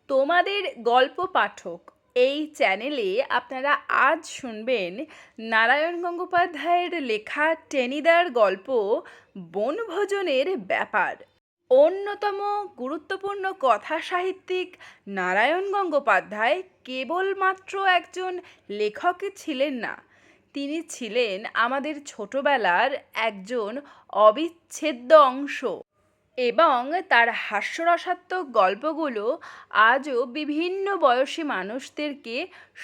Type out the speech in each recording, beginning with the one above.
তোমাদের গল্প পাঠক এই চ্যানেলে আপনারা আজ শুনবেন নারায়ণ গঙ্গোপাধ্যায়ের লেখা টেনিদার গল্প বনভোজনের ব্যাপার। অন্যতম গুরুত্বপূর্ণ কথা সাহিত্যিক নারায়ণ গঙ্গোপাধ্যায় কেবলমাত্র একজন লেখকই ছিলেন না, তিনি ছিলেন আমাদের ছোটবেলার একজন অবিচ্ছেদ্য অংশ এবং তার হাস্যরসাত্মক গল্পগুলো আজও বিভিন্ন বয়সী মানুষদেরকে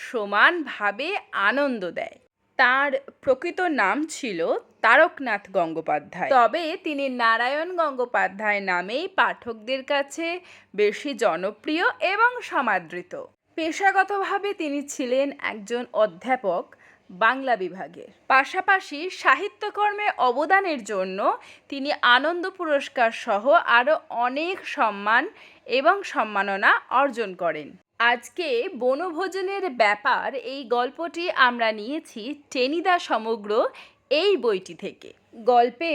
সমানভাবে আনন্দ দেয়। তার প্রকৃত নাম ছিল তারকনাথ গঙ্গোপাধ্যায়, তবে তিনি নারায়ণ গঙ্গোপাধ্যায় নামেই পাঠকদের কাছে বেশি জনপ্রিয় এবং সমাদৃত। পেশাগতভাবে তিনি ছিলেন একজন অধ্যাপক বাংলা বিভাগের, পাশাপাশি সাহিত্যকর্মে অবদানের জন্য তিনি আনন্দ পুরস্কার সহ আরও অনেক সম্মান এবং সম্মাননা অর্জন করেন। আজকে বনভোজনের ব্যাপার এই গল্পটি আমরা নিয়েছি টেনিদা সমগ্র এই বইটি থেকে। গল্পে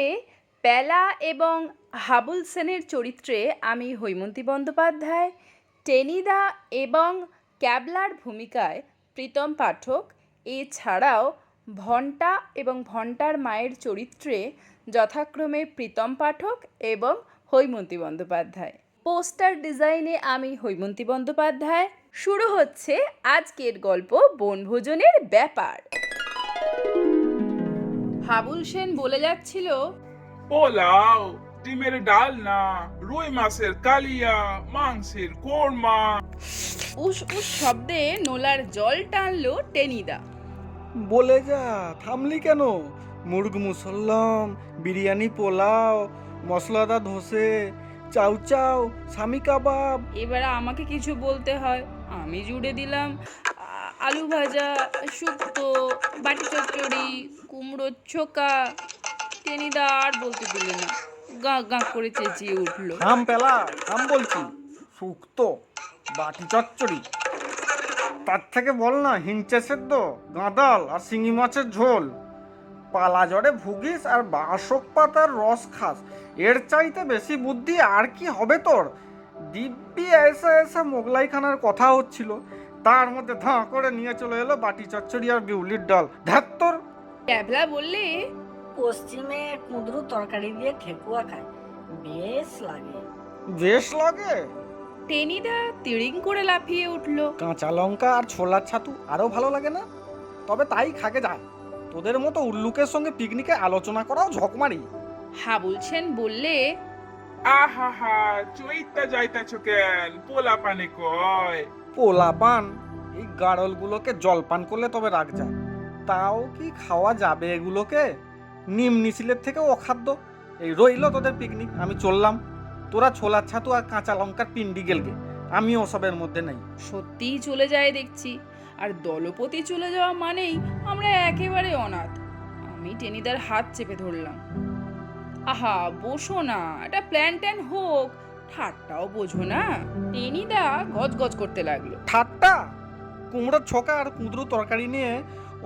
পেলা এবং হাবুল সেনের চরিত্রে আমি হৈমন্তী বন্দ্যোপাধ্যায়, টেনিদা এবং ক্যাবলার ভূমিকায় প্রীতম পাঠক, এছাড়াও ভন্টা এবং ভন্টার মায়ের চরিত্রে যথাক্রমে প্রীতম পাঠক এবং হৈমন্তী বন্দ্যোপাধ্যায়। পোস্টার ডিজাইনে আমি হৈমন্তী বন্দ্যোপাধ্যায়। শুরু হচ্ছে আজকের গল্প বনভোজনের ব্যাপার। হাবুল সেন বলে যাচ্ছিল, পোলাও, ডিমের ডালনা, রুই মাছের কালিয়া, মাংসের কোরমা। উস উস শব্দে নোলার জল টানলো টেনিদা। বলে যা, থামলি কেন? মুরগ মুসল্লাম, বিরিয়ানি, পোলাও, মশলাদার ধোসে, চাউ চাউ, স্বামী কাবাব। এবার আমাকে কিছু বলতে হয়, আমি জুড়ে দিলাম আলু ভাজা, শুক্তো, বাটি চচ্চড়ি, কুমড়োর ছোকা। টেনিদা আর বলতে দিল না, গাঁ গাঁ করে চেঁচিয়ে উঠল। থাম পেলা, থাম বলছি। শুক্তো, বাটি চচ্চড়ি, তার থেকে বল না হিঞ্চে সেদ্ধ, গাঁদাল আর শিঙি মাছের ঝোল। পালা জ্বরে ভুগিস আর বাসক পাতার রস খাস, এর চাইতে বেশি বুদ্ধি আর কি হবে তোর? দিব্যি এসে এসে মোগলাইখানার কথা হচ্ছিল, তার মধ্যে ধাঁ করে নিয়ে চলে এলো বাটি চচ্চড়ি আর বিউলির ডাল। ধ্যাত তোর। ক্যাবলা বললে, পশ্চিমে কুঁদরু তরকারি দিয়ে ঠেকুয়া খায়, বেশ লাগে। বেশ লাগে? টেনিদা তিড়িং করে লাফিয়ে উঠল। কাঁচা লঙ্কা আর ছোলার ছাতু আরো ভালো লাগে না? তবে তাই খাকে যায়, তোদের মতো উল্লুকের সঙ্গে পিকনিকে আলোচনা করাও ঝকমারি। হাবুল সেন বললে, আহা হা, চইতা যাইতাছ কেন? পোলা পানে কয়। পোলা পান? এই গাড়লগুলোকে জলপান করলে তবে রাগ যায়, তাও কি খাওয়া যাবে এগুলোকে? নিম নিছিলের থেকে অখাদ্য। এই রইল তোদের পিকনিক, আমি চললাম। তোরা ছোলার ছাতু আর কাঁচা লঙ্কার পিন্ডি গেলগে, আমি ওসবের মধ্যে নেই। সত্যিই চলে যায় দেখছি, আর দলপতি চলে যাওয়া মানেই আমরা একেবারে অনাথ। আমি টেনিদার হাত চেপে ধরলাম। আহা বসো না, একটা প্ল্যান ট্যান হোক, ঠাট্টাও বোঝো না। টেনিদা গজগজ করতে লাগলো। ঠাট্টা? কুমড়োর ছোকা আর কুঁদরু তরকারি নিয়ে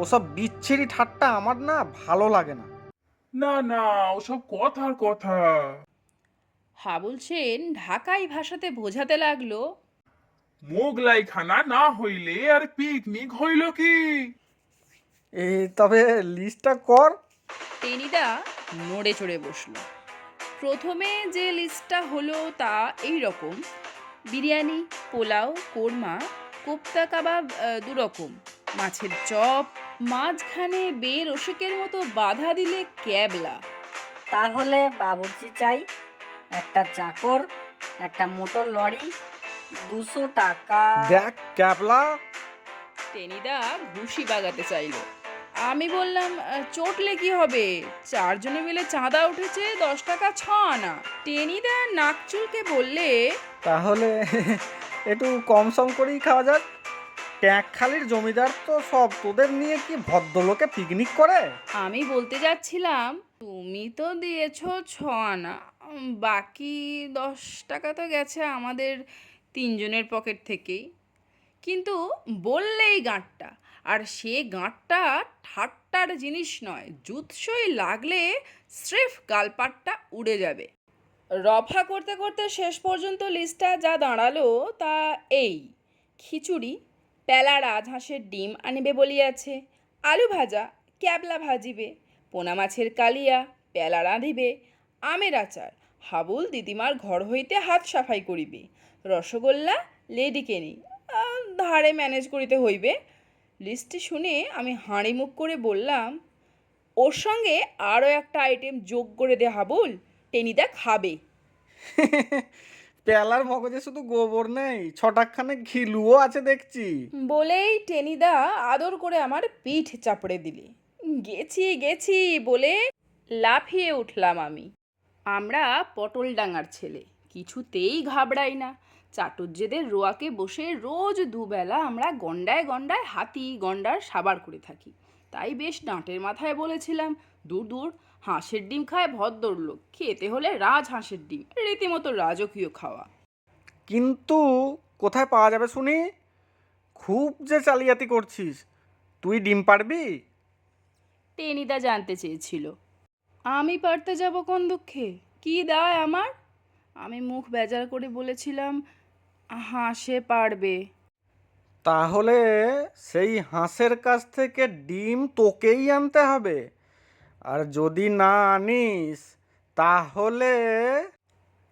ওসব বিচ্ছিরি ঠাট্টা আমার না ভালো লাগে না। না না, ওসব কথার কথা। হাবুল সেন ঢাকাই ভাষাতে বোঝাতে লাগলো, মোগলাই খানা না হইলে আর পিকনিক হইল কি? তবে লিস্টটা কর। টেনিদা নড়ে চড়ে বসলো। প্রথমে যে লিস্টটা হলো তা এই রকম: বিরিয়ানি, পোলাও, কোরমা, কোপ্তা কাবাব 2 রকম, মাছের চপ, মাঝখানে রসিকের মতো বাধা দিলে ক্যাবলা। তাহলে বাবুর্চি চাই, একটা চাকর, একটা মোটর লরি, 200 টাকা। দেখ ক্যাবলা। টেনিদা ঘুষি বাগাতে চাইল। আমি বললাম, চটলে কি হবে, 4 জনে মিলে চাঁদা উঠেছে 10 টাকা 6 আনা। টেনিদা নাক চুলকে বললে, তাহলে একটু কম সম করেই খাওয়া যাক। ট্যাঁকখালির জমিদার তো সব তোদের নিয়ে কি ভদ্রলোকে পিকনিক করে? আমি বলতে যাচ্ছিলাম, তুমি তো দিয়েছো 6 আনা, বাকি 10 টাকা তো গেছে আমাদের 3 জনের পকেট থেকেই। কিন্তু বললেই গাঁটটা, আর সে গাঁটটা ঠাট্টার জিনিস নয়, জুৎসই লাগলে স্রেফ গালপাটটা উড়ে যাবে। রফা করতে করতে শেষ পর্যন্ত লিস্টটা যা দাঁড়ালো তা এই: খিচুড়ি, পেলা রাজহাঁসের ডিম আনিবে বলিয়াছে, আলু ভাজা, ক্যাবলা ভাজিবে, পোনা মাছের কালিয়া, পেলা রাঁধিবে, আমের আচার, হাবুল দিদিমার ঘর হইতে হাত সাফাই করিবে, রসগোল্লা লেডিকেনি, ধারে ম্যানেজ করিতে হইবে। লিস্টটি শুনে আমি হাঁড়ি মুখ করে বললাম, ওর সঙ্গে আরও একটা আইটেম যোগ করে দে হাবুল, টেনিদা খাবে। পেলার মগজে শুধু গোবর নেই, ছটাকখানে ঘিলুও আছে দেখছি। বলেই টেনিদা আদর করে আমার পিঠ চাপড়ে দিলে। গেছি গেছি বলে লাফিয়ে উঠলাম আমি। আমরা পটলডাঙ্গার ছেলে, কিছুতেই ঘাবড়াই না। চাটুজ্যেদের রোয়াকে বসে রোজ দুবেলা আমরা গন্ডায় গন্ডায় হাতি গন্ডার সাবার করে থাকি। তাই বেশ ডাঁটের মাথায় বলেছিলাম, দূর দূর, হাঁসের ডিম খায় ভদ্র লোক, খেতে হলে রাজহাঁসের ডিম, রীতিমতো রাজকীয় খাওয়া। কিন্তু কোথায় পাওয়া যাবে শুনি? খুব যে জালিয়াতি করছিস, তুই ডিম পারবি? টেনিদা জানতে চেয়েছিল। আমি পারতে যাব কোন দুঃখে, কি দায় আমার? আমি মুখ বেজার করে বলেছিলাম, হাঁসে পারবে। তাহলে সেই হাঁসের কাছ থেকে ডিম তোকেই আনতে হবে, আর যদি না আনিস তাহলে...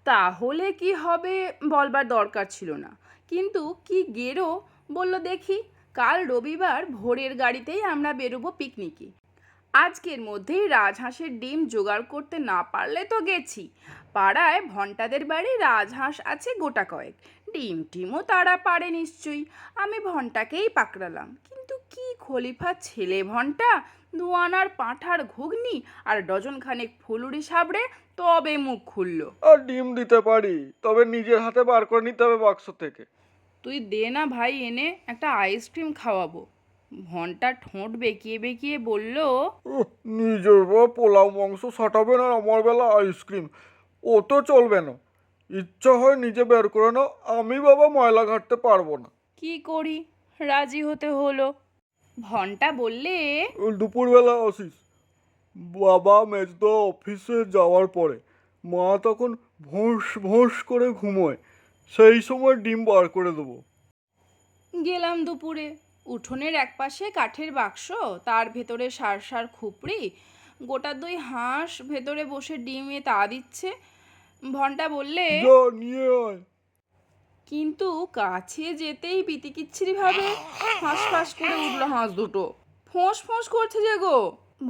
তাহলে কি হবে বলবার দরকার ছিল না, কিন্তু কি গেরো বলল দেখি। কাল রবিবার ভোরের গাড়িতেই আমরা বেরোবো পিকনিকে। আজকের মধ্যেই রাজহাঁসের ডিম জোগাড় করতে না পারলে তো গেছি। পাড়ায় ভন্টাদের বাড়ি রাজহাঁস আছে গোটা কয়েক, ডিম টিমও তারা পারে নিশ্চয়ই। আমি ভন্টাকেই পাকড়ালাম, কিন্তু কি খলিফা ছেলে ভন্টা! 2 আনার পাঁঠার ঘুগনি আর ডজন খানেক ফুলুরি সাবড়ে তবে মুখ খুলল। আর ডিম দিতে পারি, তবে নিজের হাতে বার করে নিতে হবে বাক্স থেকে। তুই দে না ভাই এনে, একটা আইসক্রিম খাওয়াবো। ভন্টা ঠোঁট বেঁকিয়ে বেঁকিয়ে বলল, নিজের বা পোলাও মাংস সাটাবে না, আমার বেলা আইসক্রিম, ও তো চলবে না। ইচ্ছা হয় নিজে বের করে নাও, আমি বাবা ময়লা ঘাটতে পারবো না। কি করি, রাজি হতে হলো। ভন্টা বললে, দুপুরবেলা আসিস, বাবা মেজদা অফিসে যাওয়ার পরে মা তখন ভোঁস ভোঁস করে ঘুমোয়, সেই সময় ডিম বার করে দেবো। গেলাম দুপুরে। উঠোনের একপাশে কাঠের বাক্স, তার ভেতরে সার সার খুপড়ি, গোটা 2 হাঁস ভেতরে বসে ডিমে তা দিচ্ছে। ভন্টা বললে, যা নিয়ে আয়। কিন্তু কাছে যেতেই পিতিকিচ্ছিরি ভাবে হাঁসফাঁস করে উঠলো হাঁস দুটো। ফোঁস ফোঁস করছে যে গো!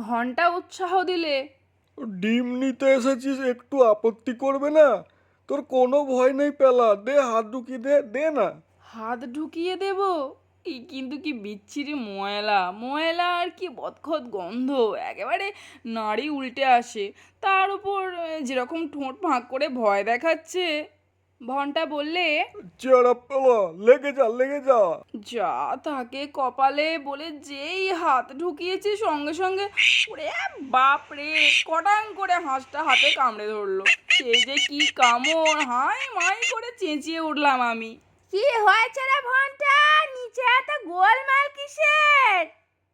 ভন্টা উৎসাহ দিলে, ডিম নিতে এসেছিস, একটু আপত্তি করবে না? তোর কোনো ভয় নেই পেলা, দে হাত ঢুকিয়ে দে, দে না। হাত ঢুকিয়ে দেব? কিন্তু কি বিচ্ছিরি ময়লা ময়লা, আর কি বদখত গন্ধ, একেবারে নাড়ি উল্টে আসে। তার উপর যেরকম ঠোঁট ফাঁক করে ভয় দেখাচ্ছে। ভন্টা বললে, চেয়ারা পেলা, লেগে যা লেগে যা। যা থাকে কপালে বলে যেই হাত ঢুকিয়েছি সঙ্গে সঙ্গে ওরে বাপরে, কটাং করে হাঁসটা হাতে কামড়ে ধরলো। সে যে কি কামড়, হাই মাই করে চেঁচিয়ে উঠলাম আমি। কি হয়েছে রে ভন্টা, নিচে এত গোলমাল কিসের?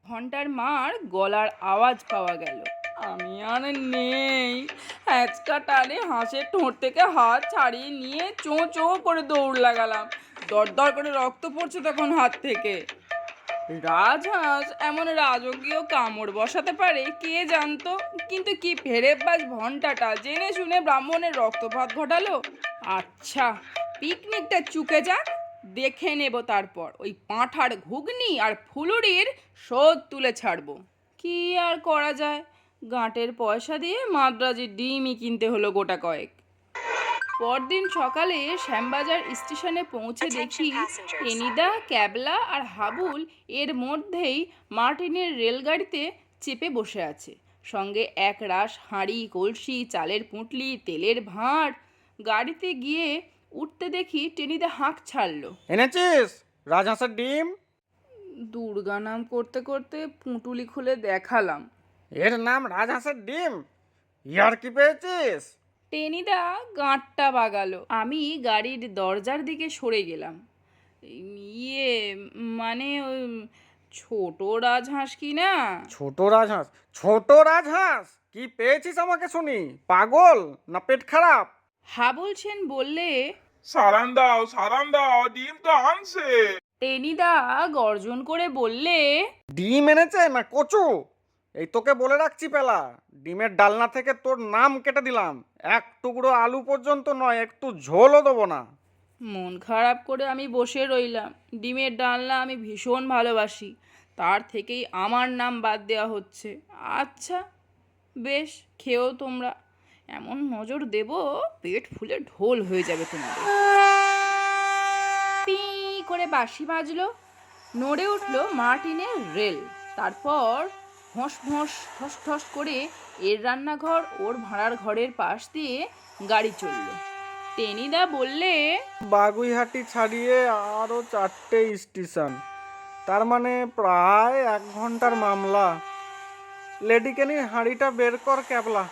ভন্টার মার গলার আওয়াজ পাওয়া গেল। আমি আর নেই, হ্যাঁচকা টানে হাঁসের ঠোঁট থেকে হাত ছাড়িয়ে নিয়ে চোঁ চোঁ করে দৌড় লাগালাম। দরদর করে রক্ত পড়ছে তখন হাত থেকে। রাজহাঁস এমন রাজকীয় কামড় বসাতে পারে কে জানতো, কিন্তু কি ফেরেববাজ ভন্টাটা জেনে শুনে ব্রাহ্মণের রক্তপাত ঘটালো। আচ্ছা, পিকনিকটা চুকে যাক, দেখে নেব তারপর ওই পাঁঠার ঘুগনি আর ফুলুরির শোধ তুলে ছাড়বো। কি আর করা যায়, গাঁটের পয়সা দিয়ে মাদ্রাজি ডিমই কিনতে হলো গোটা কয়েক। পরদিন সকালে শ্যামবাজার স্টেশনে পৌঁছে দেখি টেনিদা, ক্যাবলা আর হাবুল এর মধ্যেই মার্টিনের রেলগাড়িতে চেপে বসে আছে, সঙ্গে এক রাশ হাঁড়ি কলসি, চালের পুঁটলি, তেলের ভাঁড়। গাড়িতে গিয়ে উঠতে দেখি টেনিদা হাঁক ছাড়লো। এনেছিস রাজহাঁসের ডিম? দুর্গা নাম করতে করতে পুঁটুলি খুলে দেখালাম। এর নাম রাজহাঁসের ডিম? ইয়ার কি পেয়েছিস? টেনিদা গাঁটটা বাগালো। আমি গাড়ির দরজার দিকে সরে গেলাম। ইয়ে মানে ওই ছোট রাজহাঁস কি না? ছোট রাজহাঁস? ছোট রাজহাঁস কি পেয়েছিস আমাকে শুনি, পাগল না পেট খারাপ? হাবুল সেন বললে, সারান দাও, ডিম তো আনছে। টেনিদা গর্জন করে বললে, ডিম এনেছে না কচু? এই তোকে বলে রাখছি পেলা, ডিমের ডালনা থেকে তোর নাম কেটে দিলাম। এক টুকরো আলু পর্যন্ত নয়, একটু ঝোলও দেবো না। মন খারাপ করে আমি বসে রইলাম। ডিমের ডালনা আমি ভীষণ ভালোবাসি, তার থেকেই আমার নাম বাদ দেওয়া হচ্ছে। আচ্ছা বেশ, খেও তোমরা। এমন নজর দেব, পেট ফুলে ঢোল হয়ে যাবে তোমাদের। পি করে বাঁশি বাজলো, নড়ে উঠলো মার্টিনের রেল। তারপর ফোঁস ফোঁস ঠস ঠস করে এর রান্নাঘর ওর ভাড়ার ঘরের পাশ দিয়ে গাড়ি চলল। টেনিদা বললে, বাগুইহাটি ছাড়িয়ে আরও 4টে স্টেশন, তার মানে প্রায় 1 ঘন্টার মামলা। লেডিকেনির হাঁড়িটা বের কর ক্যাবলা।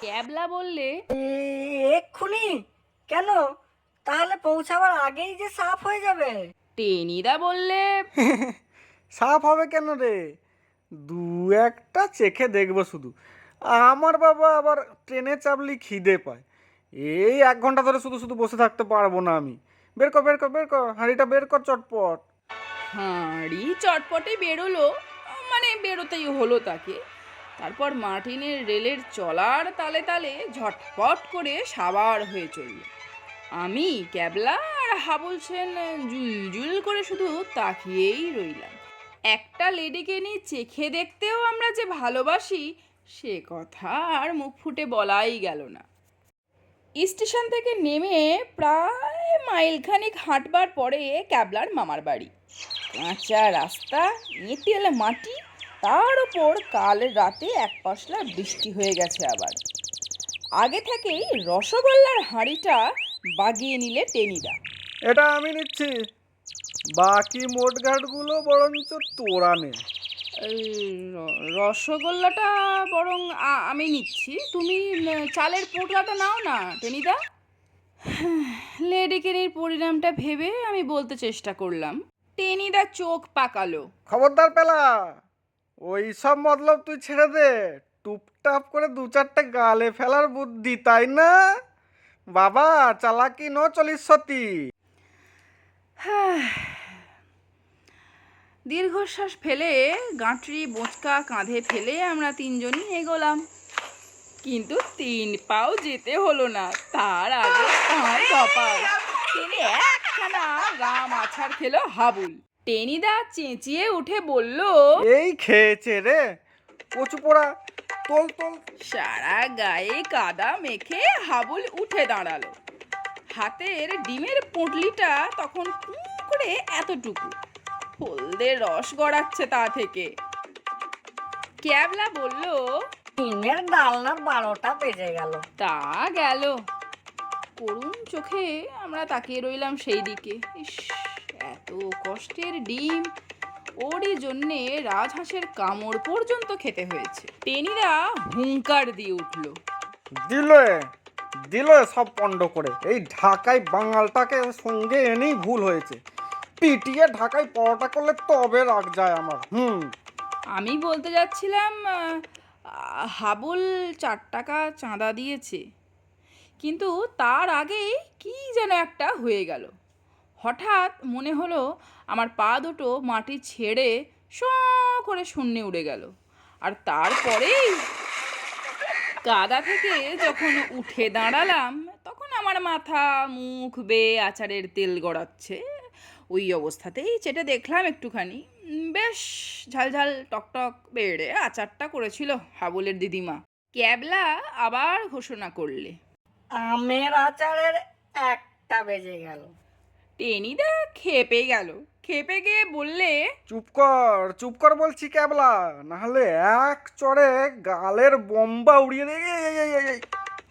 ক্যাবলা বললে, এক্ষুনি? কেন? তাহলে পৌঁছাবার আগেই যে সাফ হয়ে যাবে। টেনিদা বললে, সাফ হবে কেন রে, 2-1টা চেখে দেখবো শুধু। আমার বাবা আবার ট্রেনে চাপলি খিদে পায়, এই 1 ঘন্টা ধরে শুধু শুধু বসে থাকতে পারবো না আমি। বের কর বের কর বের কর, হাঁড়িটা বের কর চটপট। হাঁড়ি চটপটে বেরোলো, মানে বেরোতেই হলো তাকে। তারপর মার্টিনের রেলের চলার তালে তালে ঝটপট করে সাবার হয়ে চলল। আমি, ক্যাবলা আর হাবুল সেন জুলজুল করে শুধু তাকিয়েই রইলাম। একটা লেডিকে নিয়ে চেখে দেখতেও আমরা যে ভালোবাসি, সে কথা আর মুখ ফুটে বলাই গেল না। স্টেশন থেকে নেমে প্রায় মাইলখানেক হাঁটবার পরে ক্যাবলার মামার বাড়ি। কাঁচা রাস্তা, এঁটেল মাটি, তার ওপর কাল রাতে এক পশলা বৃষ্টি হয়ে গেছে আবার। আগে থেকেই রসগোল্লার হাঁড়িটা বাগিয়ে নিলে টেনিদা। এটা আমি নিচ্ছি, বাকি মোটঘাটগুলো বরঞ্চ তোরা নে। এই রসগোল্লাটা বরং আমি নিচ্ছি, তুমি চালের পোটলাটা নাও না টেনিদা। লেডিকেনির পরিণামটা ভেবে আমি বলতে চেষ্টা করলাম। টেনিদা চোখ পাকালো। খবরদার পেলা, ওই সব মতলব তুই ছেড়ে দে। টুপটাপ করে 2-4টে গালে ফেলার বুদ্ধি, তাই না বাবা? চালাকি ন চলিস সতী। দীর্ঘশ্বাস ফেলে গাঁটরি বোঁচকা কাঁধে ফেলে আমরা তিনজনই এগোলাম, কিন্তু 3 পাও যেতে হলো না, তার আগে তাঁর কপাল তিনি একখানা রাম আছাড় খেলো হাবুল। টেনিদা চেঁচিয়ে উঠে বলল, এই খেয়েছে রে কচু পোড়া, তোল তোল। সারা গায়ে কাদা মেখে হাবুল উঠে দাঁড়ালো। হাতের ডিমের পুঁটলিটা তখন কু করে এতটুকু, হলদে রস গড়াচ্ছে তা থেকে। ক্যাবলা বলল, ডিমের ডালনার 12টা বেজে গেল। তা গেল। করুণ চোখে আমরা তাকিয়ে রইলাম সেই দিকে। ইস, এত কষ্টের ডিম, ওরই জন্যে রাজহাঁসের কামড় পর্যন্ত খেতে হয়েছে। টেনিদা হুঙ্কার দিয়ে উঠল, দিলে দিলে সব পণ্ড করে। এই ঢাকায় বাঙালটাকে সঙ্গে এনেই ভুল হয়েছে, পিটিয়ে ঢাকায় পরোটা করলে তবে রাগ যায় আমার। আমি বলতে যাচ্ছিলাম হাবুল 4 টাকা চাঁদা দিয়েছে, কিন্তু তার আগেই কি যেন একটা হয়ে গেল। হঠাৎ মনে হলো আমার পা দুটো মাটি ছেড়ে শ করে শূন্যে উড়ে গেল। আর তারপরেই কাদা থেকে যখন উঠে দাঁড়ালাম, তখন আমার মাথা মুখ বেয়ে আচারের তেল গড়াচ্ছে। ওই অবস্থাতেই চেটে দেখলাম একটুখানি, বেশ ঝালঝাল টকটক বেড়ে আচারটা করেছিল হাবুলের দিদিমা। ক্যাবলা আবার ঘোষণা করলে, আমের আচারের 1টা বেজে গেল। টেনিদা খেপে গেল। খেপে গিয়ে বললে, চুপ কর বলছি ক্যাবলা, নাহলে এক চড়ে গালের বোম্বা উড়িয়ে দে।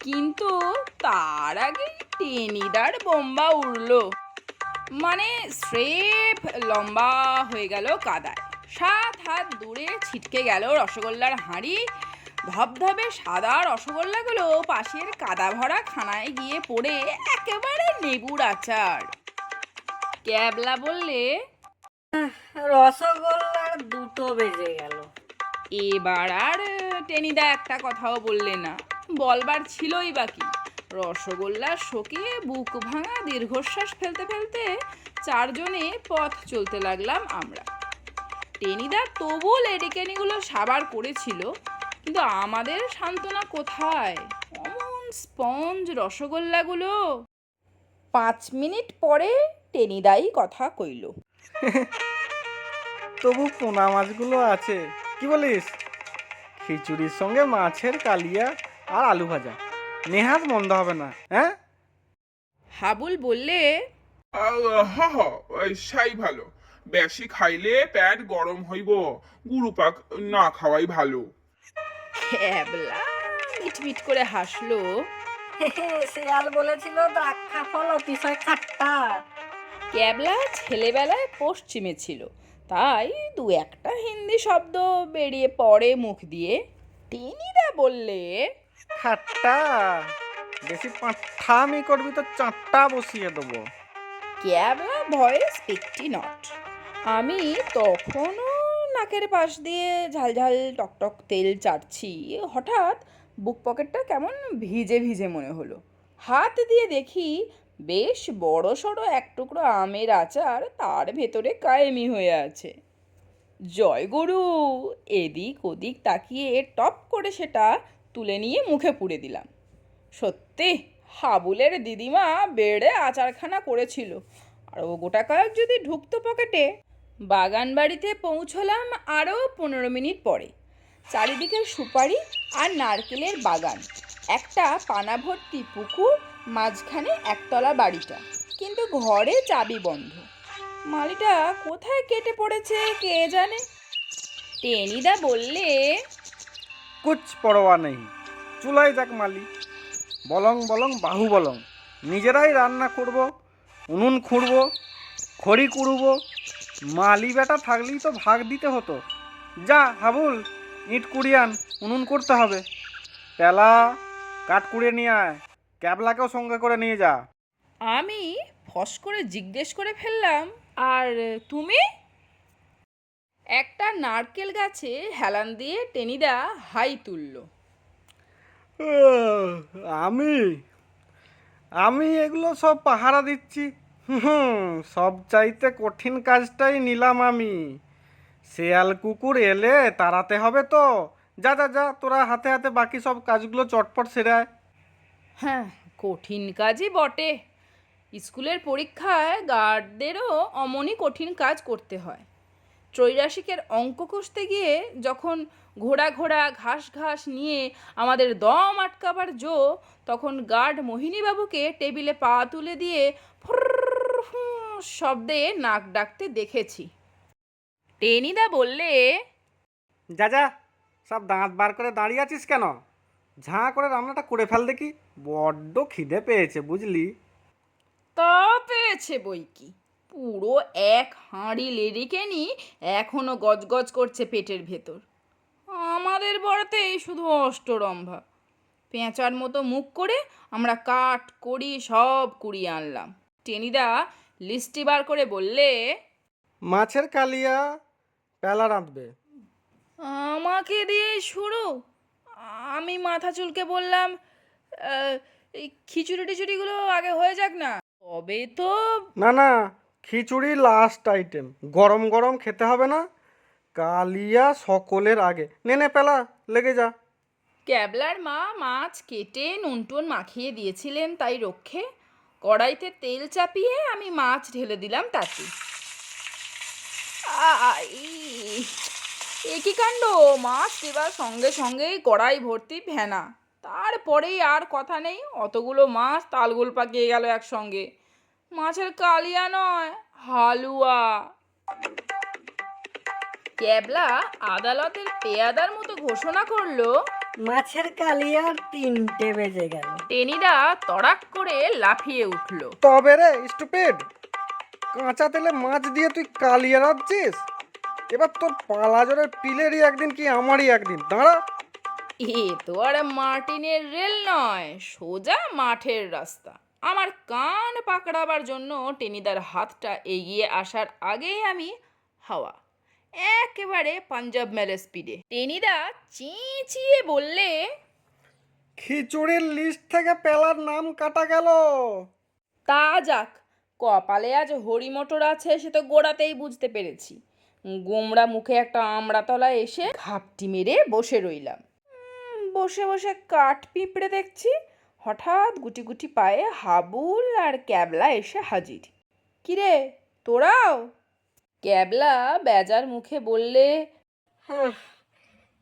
কিন্তু তার আগে টেনিদার বোম্বা উড়লো, মানে স্রেফ লম্বা হয়ে গেল কাদায়। 7 হাত দূরে ছিটকে গেল রসগোল্লার হাঁড়ি। ধবধবে সাদা রসগোল্লাগুলো পাশের কাদা ভরা খানায় গিয়ে পড়ে একেবারে নেবুর আচার। ক্যাবলা বললে, রসগোল্লার 2টো বেজে গেল। এবার আর টেনিদা একটা কথাও বললে না। বলবার ছিলই বাকি, রসগোল্লা শোকিয়ে বুক ভাঙা দীর্ঘশ্বাস ফেলতে ফেলতে চারজনে পথ চলতে লাগলাম আমরা। টেনিদা তবু লেডিকেনিগুলো সাবার করেছিল, কিন্তু আমাদের সান্ত্বনা কোথায়? অমন স্পঞ্জ রসগোল্লাগুলো। 5 মিনিট পরে টেনিদাই কথা কইল। তবু পোনা মাছগুলো আছে, কি বলিস? খিচুড়ির সঙ্গে মাছের কালিয়া আর আলু ভাজা নেহাত মন্দ হবে না, হ্যাঁ? হাবুল বললে, হ হ, ওই সাই ভালো। বেশি খাইলে পেট গরম হইব, গুরুপাক না খাওয়াই ভালো। ক্যাবলা মিটমিট করে হাসলো। শিয়াল বলেছিল দ্রাক্ষা ফল অতিশয় খাট্টা। ক্যাবলা ছেলেবেলায় পশ্চিমে ছিল, তাই দু একটা হিন্দি শব্দ বেরিয়ে পড়ে মুখ দিয়ে। টেনিদা বললে, খাট্টা? বেশি পাঁঠামি করবি তো চাঁটটা বসিয়ে দেবো। ক্যাবলা ভয়েস পিকটি নট। আমি তখনও নাকের পাশ দিয়ে ঝালঝাল টকটক তেল চাটছি। হঠাৎ বুক পকেটটা কেমন ভিজে ভিজে মনে হলো। হাত দিয়ে দেখি বেশ বড় সড়ো এক টুকরো আমের আচার তার ভেতরে কায়েমি হয়ে আছে। জয়গুরু! এদিক ওদিক তাকিয়ে টপ করে সেটা তুলে নিয়ে মুখে পুরে দিলাম। সত্যি হাবুলের দিদিমা বেড়ে আচারখানা করেছিল, আরও গোটা কয়েক যদি ঢুকতো পকেটে। বাগান বাড়িতে পৌঁছলাম আরও 15 মিনিট পরে। চারিদিকে সুপারি আর নারকেলের বাগান, একটা পানা ভর্তি পুকুর, মাঝখানে একতলা বাড়িটা, কিন্তু ঘরে চাবি বন্ধ। মালিটা কোথায় কেটে পড়েছে কে জানে। টেনিদা বললে, কুছ পরোয়া নেই, চুলাই যাক মালি। বলং বলং বাহু বলং, নিজেরাই রান্না করব, উনুন খুঁড়ব, খড়ি কুড়ব। মালি বেটা থাকলেই তো ভাগ দিতে হতো। যা হাবুল, ইট কুড়িয়ান, উনুন করতে হবে। পেলা কাঠ কুড়িয়ে নিয়ে আয়, ক্যাবলাকেও সঙ্গে করে নিয়ে যা। আমি ফস করে জিজ্ঞেস করে ফেললাম, আর তুমি? একটা নারকেল গাছে হেলান দিয়ে টেনিদা হাই তুলল। আমি আমি এগুলো সব পাহারা দিচ্ছি। সব চাইতে কঠিন কাজটাই নিলাম আমি। শেয়াল কুকুর এলে তাড়াতে হবে তো। যা যা যা, তোরা হাতে হাতে বাকি সব কাজগুলো চটপট সেরে আয়। হ্যাঁ, কঠিন কাজই বটে। স্কুলের পরীক্ষায় গার্ডদেরও অমনই কঠিন কাজ করতে হয়। ত্রৈরাশিকের অঙ্ক কষতে গিয়ে যখন ঘোড়া ঘোড়া ঘাস ঘাস নিয়ে আমাদের দম আটকাবার জো, তখন গার্ড মোহিনীবাবুকে টেবিলে পা তুলে দিয়ে ফুরর শব্দে নাক ডাকতে দেখেছি। টেনিদা বললে, যা যা, সব দাঁত বার করে দাঁড়িয়ে আছিস কেন? ঝাঁ করে রান্নাটা করে ফেল দেখি, বড্ড খিদে পেয়েছে বুঝলি। তা পেয়েছে বই কি, পুরো এক হাঁড়ি লেডিকেনি এখনো গজগজ করছে পেটের ভেতর। আমাদের বড়তেই শুধু অষ্টরম্ভা। পেঁচার মতো মুখ করে আমরা কাঠ কড়ি সব কুড়িয়ে আনলাম। টেনিদা লিস্টি বার করে বললে, মাছের কালিয়া পেলা রাঁধবে। আমাকে দিয়ে শুরু। আমি মাথা চুলকে বললাম, এই খিচুড়ি টিচুড়িগুলো আগে হয়ে যাক না, তবে তো। না না, খিচুড়ি লাস্ট আইটেম, গরম গরম খেতে হবে না? কালিয়া সকলের আগে। নে নে পেলা, লেগে যা। ক্যাবলার মা মাছ কেটে নুনটুন মাখিয়ে দিয়েছিলেন, তাই রক্ষে কড়াইতে তেল চাপিয়ে আমি মাছ ঢেলে দিলাম তাতে। এ কি কাণ্ড! মাছ দেবার সঙ্গে সঙ্গেই কড়াই ভর্তি ফেনা। তারপরেই আর কথা নেই, অতগুলো মাছ তালগোল পাকিয়ে গেল একসঙ্গে। মাছের কালিয়া নয়, হালুয়া। ক্যাবলা আদালতের পেয়াদার মতো ঘোষণা করলো। মাছের কালিয়ার 3টে বেজে গেল। টেনিদা তড়াক করে লাফিয়ে উঠল। তবে রে স্টুপিড, কাঁচা তেলে মাছ দিয়ে তুই কালিয়া রাঁধছিস? এবার তোর পালা জোরের পিলেরই একদিন কি আমারই একদিন, দাঁড়া। এ তো আর মার্টিনের রেল নয়, সোজা মাঠের রাস্তা। আমার কান পাকড়াবার জন্য টেনিদার হাতটা এগিয়ে আসার আগেই আমি হাওয়া, একেবারে পাঞ্জাব মেলে স্পিডে। টেনিদা চেঁচিয়ে বললে, খিচুড়ির লিস্ট থেকে পেলার নাম কাটা গেল। তা যাক, কপালে আজ হরিমটর আছে সে তো গোড়াতেই বুঝতে পেরেছি। গোমড়া মুখে একটা আমড়াতলা এসে ঘাপটি মেরে বসে রইলাম। বসে বসে কাঠ পিঁপড়ে দেখছি, হঠাৎ গুটি গুটি পায়ে হাবুল আর ক্যাবলা এসে হাজির। কিরে, তোরাও? ক্যাবলা বেজার মুখে বললে, হুঁ,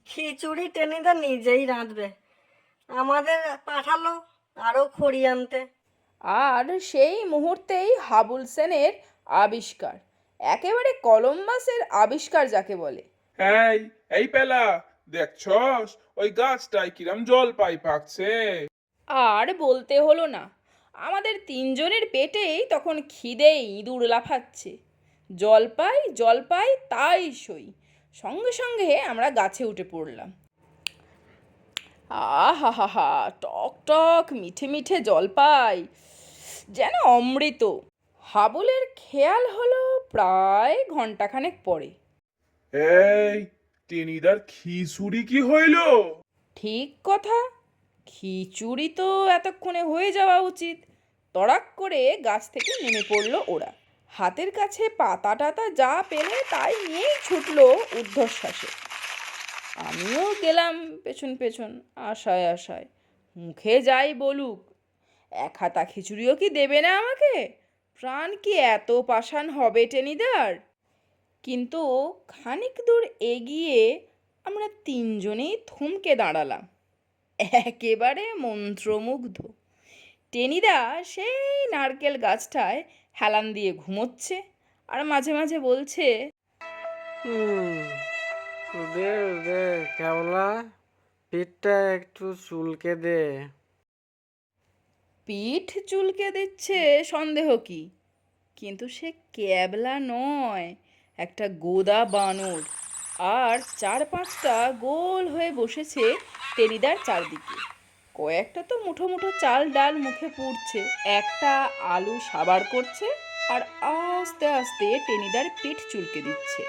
খিচুড়ি টেনিদা নিজেই রাঁধবে, আমাদের পাঠালো আরো খড়ি আনতে। আর সেই মুহূর্তেই হাবুল সেনের আবিষ্কার, একেবারে কলম্বাসের আবিষ্কার যাকে বলে। এই এই পেলা, দেখছস ওই গাছটায় কিরম জলপাই পাকছে? আর বলতে হলো না, আমাদের তিনজনের পেটেই তখন খিদে ইঁদুর লাফাচ্ছে। জলপাই জলপাই তাই সই। সঙ্গে সঙ্গে আমরা গাছে উঠে পড়লাম। আহা হা হা, টক টক মিঠে মিঠে জলপাই, যেন অমৃত। হাবুলের খেয়াল হলো প্রায় ঘন্টাখানেক পরে। এই টেনিদার খিচুড়ি কি হইল? ঠিক কথা, খিচুড়ি তো এতক্ষণে হয়ে যাওয়া উচিত। তড়াক করে গাছ থেকে নেমে পড়লো ওরা। হাতের কাছে পাতা টাতা যা পেলে তাই নিয়েই ছুটলো ঊর্ধ্বশ্বাসে। আমিও গেলাম পেছন পেছন, আশায় আশায়। মুখে যাই বলুক, এক হাতা খিচুড়িও কি দেবে না আমাকে? প্রাণ কি এত পাষাণ হবে টেনিদার? কিন্তু খানিক দূর এগিয়ে আমরা তিনজনেই থমকে দাঁড়ালাম, একেবারে মন্ত্রমুগ্ধ। টেনিদা সেই নারকেল গাছটায় হেলান দিয়ে ঘুমোচ্ছে আর মাঝে মাঝে বলছে, দে দে কেবলা, পিঠটা একটু চুলকে দে। পিঠ চুলকে দিচ্ছে সন্দেহ কি, কিন্তু সে ক্যাবলা নয়, একটা গোদা বানর। আর চার পাঁচটা গোল হয়ে বসেছে টেনিদার চারদিকে। কয়েকটা তো মুঠো মুঠো চাল ডাল মুখে পুড়ছে, একটা আলু সাবার করছে, আর আস্তে আস্তে টেনিদার পিঠ চুলকে দিচ্ছে।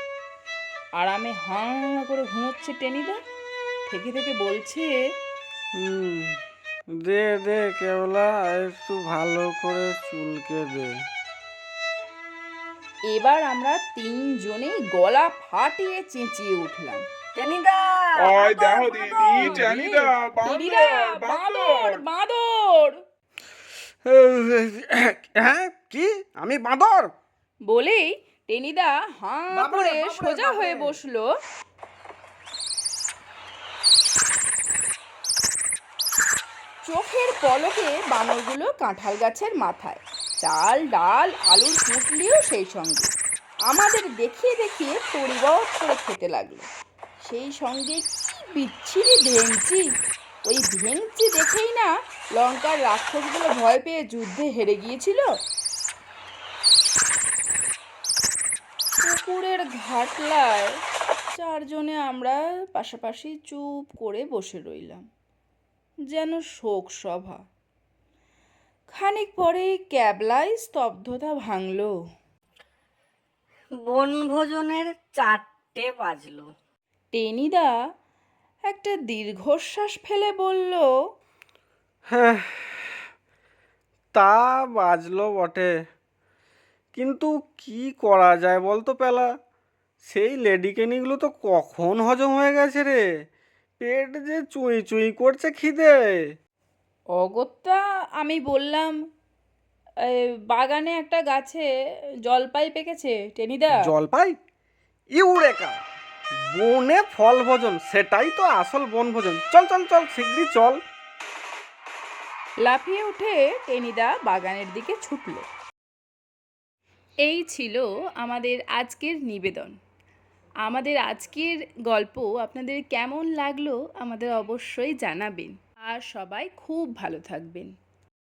আরামে হাঁ করে ঘুমোচ্ছে টেনিদা, থেকে থেকে বলছে, দে দে কেবলা, একটু ভালো করে চুলকে দে। এবার আমরা তিনজনেই গলা ফাটিয়ে চেঁচিয়ে উঠলাম, টেনিদা, ওই দেখো বাঁদর, দিদি, বাঁদর। টেনিদা টেনিদা, বাঁদর বাঁদর বাঁদর হ্যাঁ, কি আমি বাঁদর? বলেই টেনিদা হাঁ বাবারে, করে বাবারে, সোজা হয়ে বাবারে। বসলো। চোখের পলকে বানরগুলো কাঁঠাল গাছের মাথায়, চাল ডাল আলুর পুঁটলিও সেই সঙ্গে আমাদের দেখিয়ে দেখিয়ে তড়িবড় করে খেতে লাগলো। সেই সঙ্গে কি বিচ্ছিরি ভেঙচি! ওই ভেঙচি দেখেই না লঙ্কার রাক্ষসগুলো ভয় পেয়ে যুদ্ধে হেরে গিয়েছিল। পুকুরের ঘাটলায় চারজনে আমরা পাশাপাশি চুপ করে বসে রইলাম, যেন শোক সভা। খানিক পরেই ক্যাবলায় স্তব্ধতা ভাঙল। বনভোজনের 4টে বাজলো। টেনিদা একটা দীর্ঘশ্বাস ফেলে বলল, হ্যাঁ, তা বাজলো বটে, কিন্তু কি করা যায় বলতো পেলা? সেই লেডিকেনিগুলো তো কখন হজম হয়ে গেছে রে, পেট যে চুই চুই করছে খিদে। অগত্যা আমি বললাম, বাগানে একটা গাছে জলপাই পেকেছে টেনিদা। জলপাই? ইউরেকা! বনে ফল ভোজন, সেটাই তো আসল বনভোজন। চল চল চল, শিগগিরই চল। লাফিয়ে উঠে টেনিদা বাগানের দিকে ছুটল। এই ছিল আমাদের আজকের নিবেদন। আমাদের আজকের গল্প আপনাদের কেমন লাগলো আমাদের অবশ্যই জানাবেন। আর সবাই খুব ভালো থাকবেন।